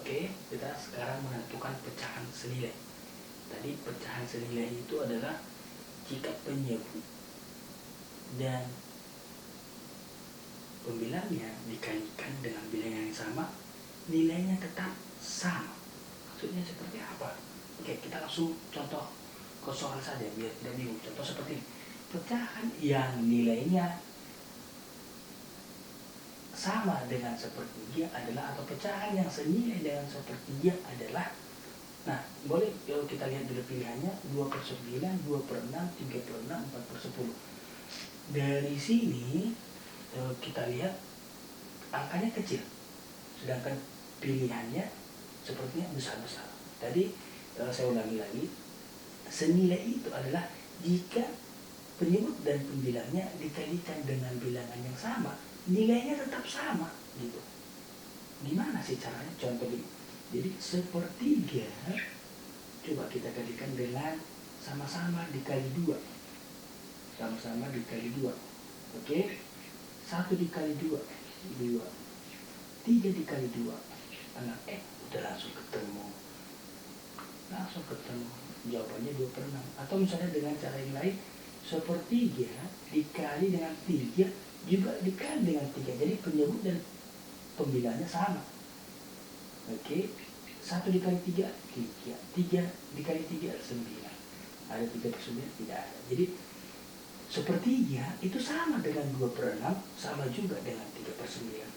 Oke, kita sekarang menentukan pecahan senilai. Tadi pecahan senilai itu adalah jika penyebut dan pembilangnya dikalikan dengan bilangan yang sama, nilainya tetap sama. Maksudnya seperti apa? Oke, kita langsung contoh ke soal saja biar tidak bingung. Contoh seperti ini. Pecahan yang nilainya sama dengan sepertiga adalah, atau pecahan yang senilai dengan sepertiga adalah, nah boleh kalau kita lihat dulu pilihannya 2/9, 2/6, 3/6, 4/10. Dari sini kita lihat angkanya kecil, sedangkan pilihannya sepertinya besar-besar. Tadi saya ulangi lagi, senilai itu adalah jika penyebut dan pembilangnya dikalikan dengan bilangan yang sama, nilainya tetap sama gitu. Gimana sih caranya? Contoh ini. Jadi sepertiga coba kita kalikan dengan sama-sama dikali 2. Sama-sama dikali 2. Oke? 1 dikali 2, 2. 3 dikali 2, 6. Udah langsung ketemu. Langsung ketemu. Jawabannya 2/6. Atau misalnya dengan cara yang lain, sepertiga dikali dengan 3 juga dikali dengan 3. Jadi penyebut dan pembilangnya sama. Oke, 1 dikali 3, 3. 3 dikali 3, 9. Ada 3/9? Tidak ada. Jadi sepertiga itu sama dengan 2/6, sama juga dengan 3/9.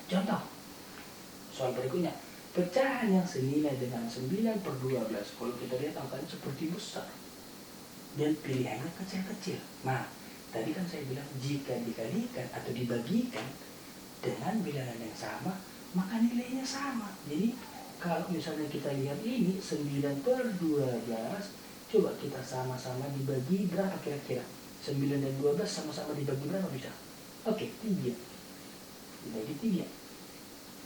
Contoh, soal berikutnya. Pecahan yang senilai dengan 9/12. Kalau kita lihat angkanya seperti besar. Dan pilihannya kecil-kecil. Nah, tadi kan saya bilang jika dikalikan atau dibagikan dengan bilangan yang sama, maka nilainya sama. Jadi kalau misalnya kita lihat ini 9/12, coba kita sama-sama dibagi berapa kira-kira? 9 dan 12 sama-sama dibagi berapa bisa? Oke, 3. Dibagi 3.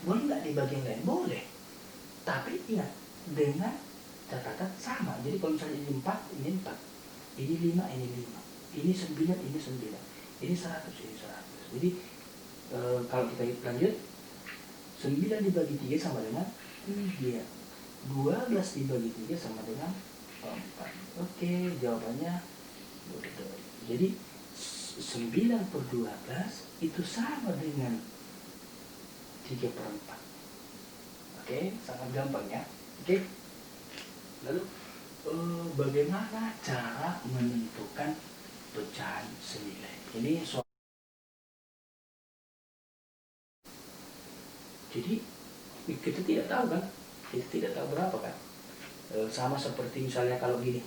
Boleh nggak dibagi yang lain? Boleh. Tapi ingat, dengan catatan sama. Jadi kalau misalnya ini 4, ini 4. Ini 5, ini 5. Ini 9, ini 9. Ini 100, ini 100. Jadi kalau kita lanjut, 9 dibagi 3 sama dengan 3. 12 dibagi 3 sama dengan 4. Oke, jawabannya betul. Jadi 9/12 itu sama dengan 3/4. Oke, sangat gampang ya. Oke. Lalu bagaimana cara menentukan pecahan senilai? Ini soal. Jadi kita tidak tahu kan? Kita tidak tahu berapa kan? Sama seperti misalnya kalau gini,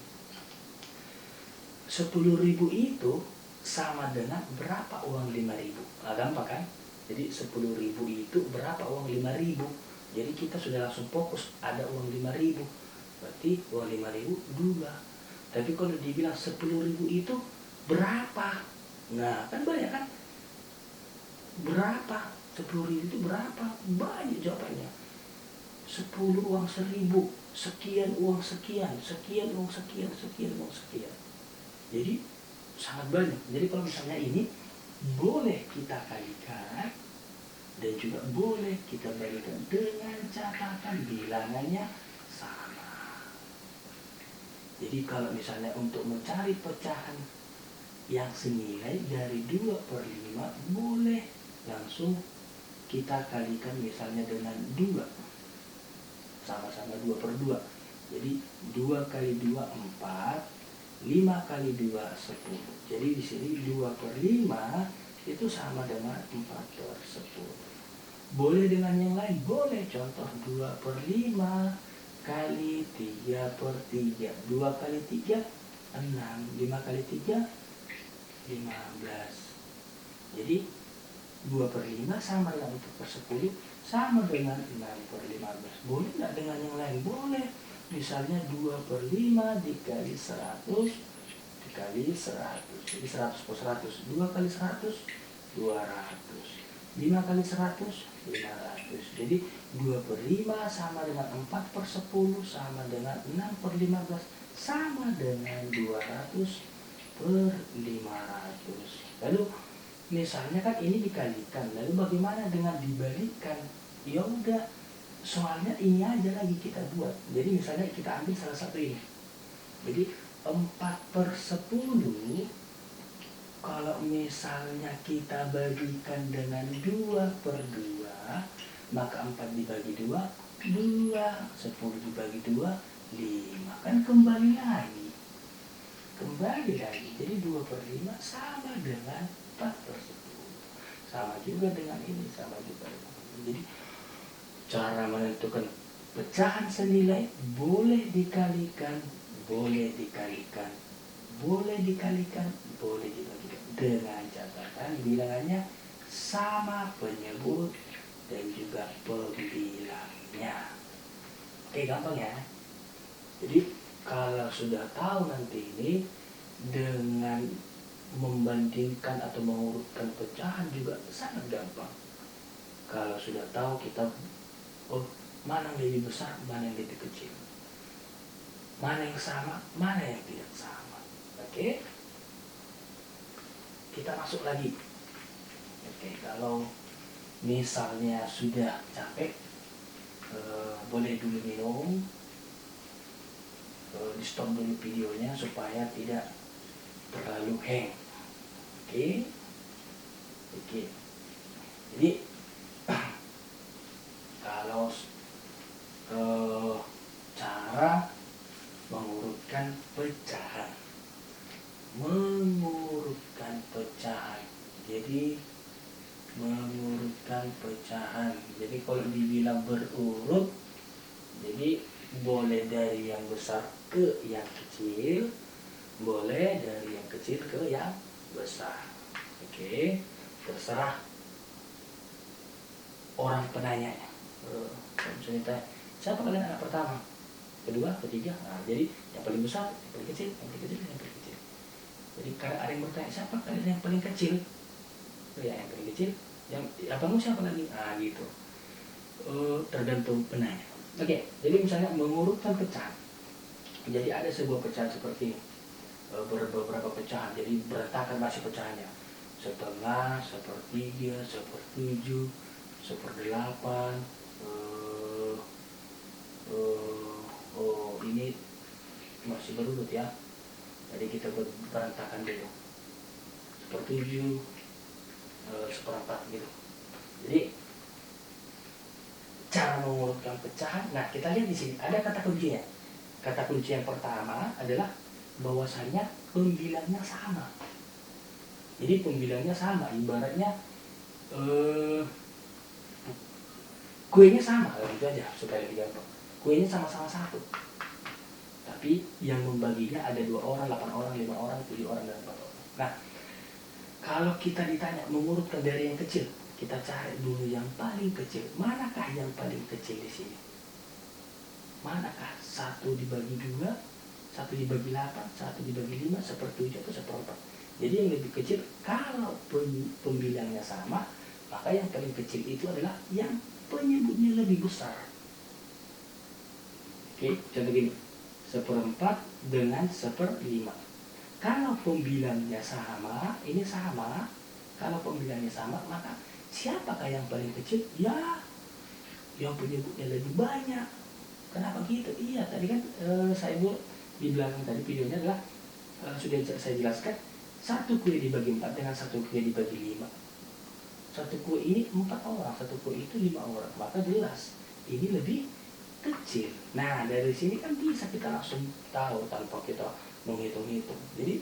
10.000 itu sama dengan berapa uang 5.000? Nah, gampang kan? Jadi 10.000 itu berapa uang 5.000? Jadi kita sudah langsung fokus, ada uang 5.000. Berarti uang 5.000 2. Tapi kalau dibilang 10.000 itu berapa? Nah, kan banyak kan? Berapa? 10.000 itu berapa? Banyak jawabannya. 10 uang 1.000, sekian uang sekian, sekian uang sekian, sekian uang sekian. Jadi sangat banyak. Jadi kalau misalnya ini boleh kita kalikan dan juga boleh kita berikan dengan catatan bilangannya sama. Jadi kalau misalnya untuk mencari pecahan yang senilai dari 2/5, boleh langsung kita kalikan misalnya dengan 2. Sama-sama 2/2. Jadi 2 kali 2, 4. 5 kali 2, 10. Jadi di sini 2/5 itu sama dengan 4/10. Boleh dengan yang lain? Boleh. Contoh 2/5 kali 3/3. 2 kali 3, 6. 5 kali 3, 15. Jadi 2/5 sama dengan 4/10, sama dengan 6/15. Boleh nggak dengan yang lain? Boleh. Misalnya 2/5 dikali 100 dikali 100. Jadi 100/100. 2 kali 100, 200. 5 kali 100, 500. Jadi 2/5 sama dengan 4/10 sama dengan 6/15 sama dengan 200/500. Lalu misalnya kan ini dikalikan, lalu bagaimana dengan dibalikkan? Ya udah, soalnya ini aja lagi kita buat. Jadi misalnya kita ambil salah satu ini. Jadi 4/10, kalau misalnya kita bagikan dengan 2/2, maka 4 dibagi 2, 2, 10 dibagi 2, 5. Kan kembali lagi. Jadi 2/5 sama dengan 4/10. Sama juga dengan ini, sama juga dengan ini. Jadi cara menentukan pecahan senilai boleh dikalikan, boleh dibagikan, dengan catatan bilangannya sama penyebut dan juga pembilangnya. Oke, gampang ya. Jadi kalau sudah tahu nanti ini, dengan membandingkan atau mengurutkan pecahan juga sangat gampang. Kalau sudah tahu kita mana yang lebih besar, mana yang lebih kecil, mana yang sama, mana yang tidak sama. Oke, kita masuk lagi. Oke, kalau misalnya sudah capek, boleh dulu minum, di stop dulu videonya supaya tidak terlalu hang. Oke. Jadi kalau cara mengurutkan pecahan. Jadi kalau dibilang berurut, jadi boleh dari yang besar ke yang kecil, boleh dari yang kecil ke yang besar. Oke, terserah orang penanyanya. Misalnya, siapa kalian anak pertama, kedua, ketiga? Nah, jadi yang paling besar, yang paling kecil, yang paling kecil, yang paling kecil. Jadi kalau ada yang bertanya, siapa kalian yang paling kecil? Ya, yang paling kecil. Yang abangmu siapa lagi? Ah, gitu. Tergantung penanya. Oke, jadi misalnya mengurutkan pecahan. Jadi ada sebuah pecahan seperti ini, beberapa pecahan. Jadi berantakan masih pecahannya. 1/2, 1/3, 1/7, 1/8. Ini masih berurut ya. Jadi kita berantakan dulu. 1/7, 1/4 gitu. Jadi cara mengurutkan pecahan. Nah, kita lihat di sini ada kata kuncinya. Kata kunci yang pertama adalah bahwasanya pembilangnya sama. Jadi pembilangnya sama, ibaratnya kuenya sama, gitu aja supaya lebih gampang. Kuenya sama-sama 1. Tapi yang membaginya ada 2 orang, 8 orang, 5 orang, 7 orang, dan 4 orang. Nah, kalau kita ditanya mengurutkan dari yang kecil, kita cari dulu yang paling kecil. Manakah yang paling kecil di sini? Manakah 1 dibagi 2, 1 dibagi 8, 1 dibagi 5, 1/7 atau 1/4? Jadi yang lebih kecil, kalau pembilangnya sama, maka yang paling kecil itu adalah yang penyebutnya lebih besar. Oke, contoh gini, 1/4 dengan 1/5. Kalau pembilangnya sama, ini sama. Kalau pembilangnya sama, maka siapakah yang paling kecil? Ya, yang penyebutnya lebih banyak. Kenapa gitu? Iya, tadi kan saya buat di belakang tadi videonya adalah sudah saya jelaskan, 1 kue dibagi 4 dengan 1 kue dibagi 5. 1 kue ini 4 orang, 1 kue itu 5 orang. Maka jelas ini lebih kecil. Nah, dari sini kan bisa kita langsung tahu tanpa kita menghitung-hitung. Jadi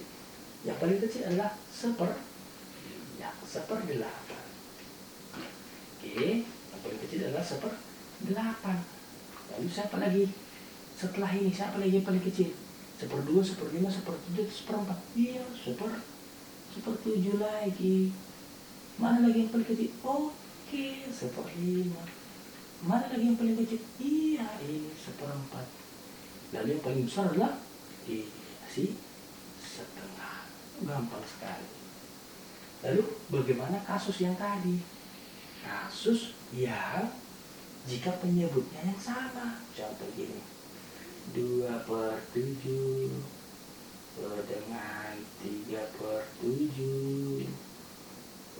yang paling kecil adalah 1/8. Oke, yang paling kecil adalah 1/8. Lalu siapa lagi? Setelah ini siapa lagi yang paling kecil? 1/2, 1/5, 1/7, 1/4. Iya, 1/7 lagi. Mana lagi yang paling kecil? Oke, 1/5. Mana lagi yang paling kecil? Iya, ini 1/4. Lalu yang paling besar adalah si 1/2. Gampang sekali. Lalu bagaimana kasus yang tadi? Kasus yang jika penyebutnya yang sama. Contoh gini, 2/7 dengan 3/7,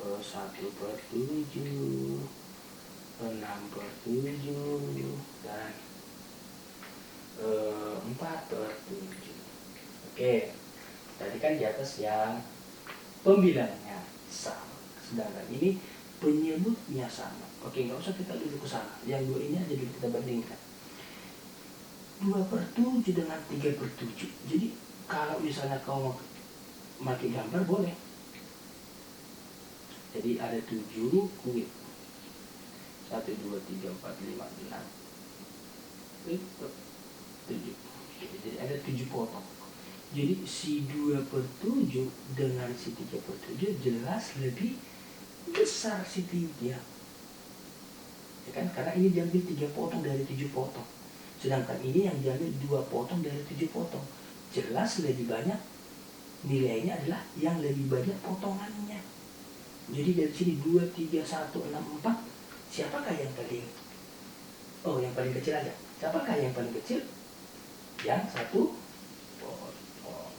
1/7, 6/7 dan 4/7. Oke, tadi kan di atas yang pembilangannya sama, sedangkan ini penyebutnya sama. Oke, nggak usah kita duduk ke sana, yang dua ini aja dulu kita bandingkan. 2/7 dengan 3/7. Jadi kalau misalnya kau mau pakai gambar boleh. Jadi ada 7 kuit. 1, 2, 3, 4, 5, 6, 7. Jadi ada 7 potong. Jadi si 2/7 dengan si 3/7 jelas lebih besar si 3. Ya kan? Karena ini diambil 3 potong dari 7 potong. Sedangkan ini yang diambil 2 potong dari 7 potong. Jelas lebih banyak, nilainya adalah yang lebih banyak potongannya. Jadi dari sini 2, 3, 1, 6, 4. Siapakah yang paling? Oh, yang paling kecil aja. Siapakah yang paling kecil? Yang 1 potong.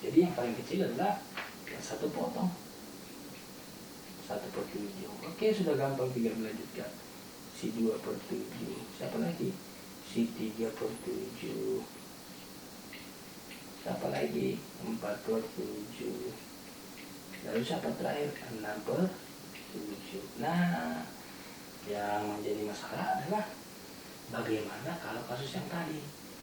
Jadi yang paling kecil adalah yang 1 potong. 1/7. Oke, sudah gampang, tinggal melanjutkan. Si 2/7. Siapa lagi? Si 3/7. Siapa lagi? 4/7. Lalu siapa terakhir? 6/7. Nah, yang menjadi masalah adalah bagaimana kalau kasus yang tadi?